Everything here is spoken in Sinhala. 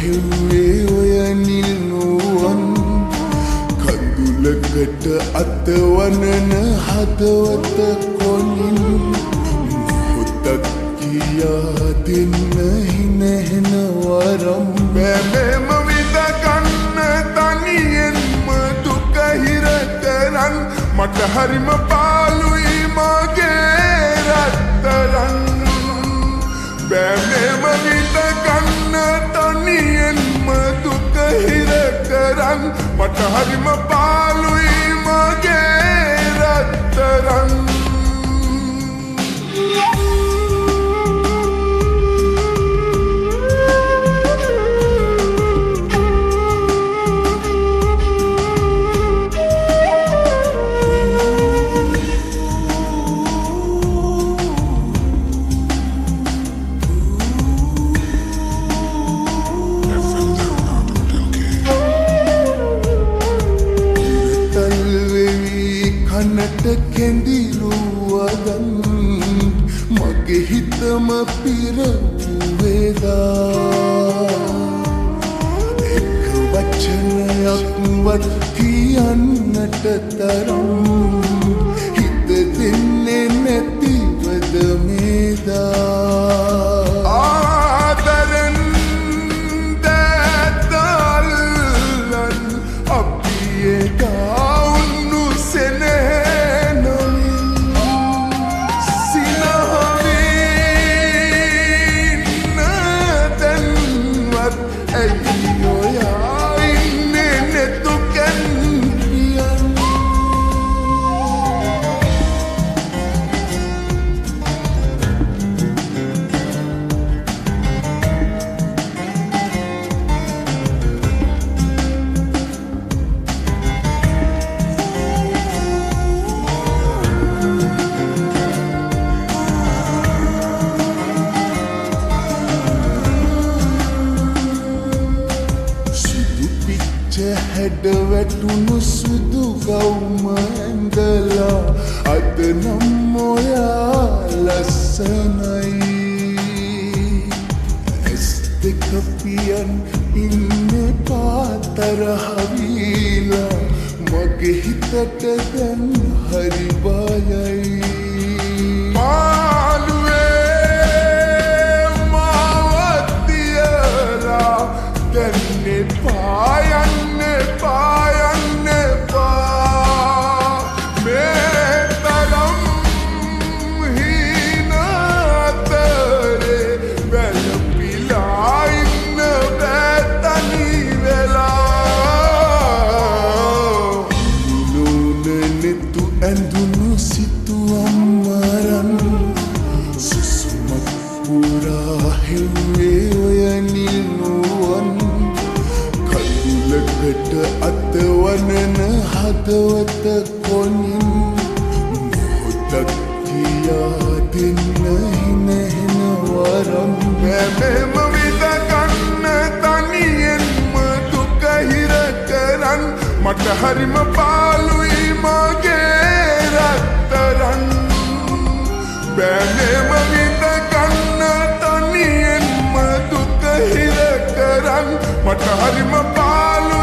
හෙව්වේ ඔය නිල් නුවන් කඳුලකට අතවනන හදවත කොනින් මොහොතක් කියා දෙන්න හිනහෙන වරම් බැලෙම විඳගන්න තනියෙන්ම දුක හිර කරන් මට හරිම පාළුයි මගේ රත්තරන් බැලෙම විඳගන්න තනියෙන්ම දුක හිර කරන් මට හරිම පාළුයි මගේ රත්තරන් කනට කෙඳිරුවදන් මගේ හිතම පිරවුවේදා එක වචනයක්වත් කියන්නට තරම් හිත දෙන්නේ නැතිවද මේදා ආදරෙන් දැතල්ලන් අපියදා හැඩ වැටුණු සුදු ගවුම ඇඳලා අද නම් ඔයා ලස්සනයි ඇස් දෙක පියන් ඉන්නේ පාතරහවිලා මගේ හිතට දැන් හරි බයයි පාළුවේ මාවත් තියලා දැන්නේ පායන් ඇඳුණු සිතුවම් මරන් සුසුමක් පුරා හෙව්වේ ඔය නිල් නුවන් කඳුලකට අතවනන හදවත කොනින් මොහොතක් කියා දෙන්න හිනහෙන වරම් බැලෙම විඳගන්න තනියෙන්ම දුක හිර කරන් මට හරිම පාළුයි මගේ රත්තරන් බැලෙම විඳගන්න තනියෙන්ම දුක හිර කරන් මට හරිම පාළුයි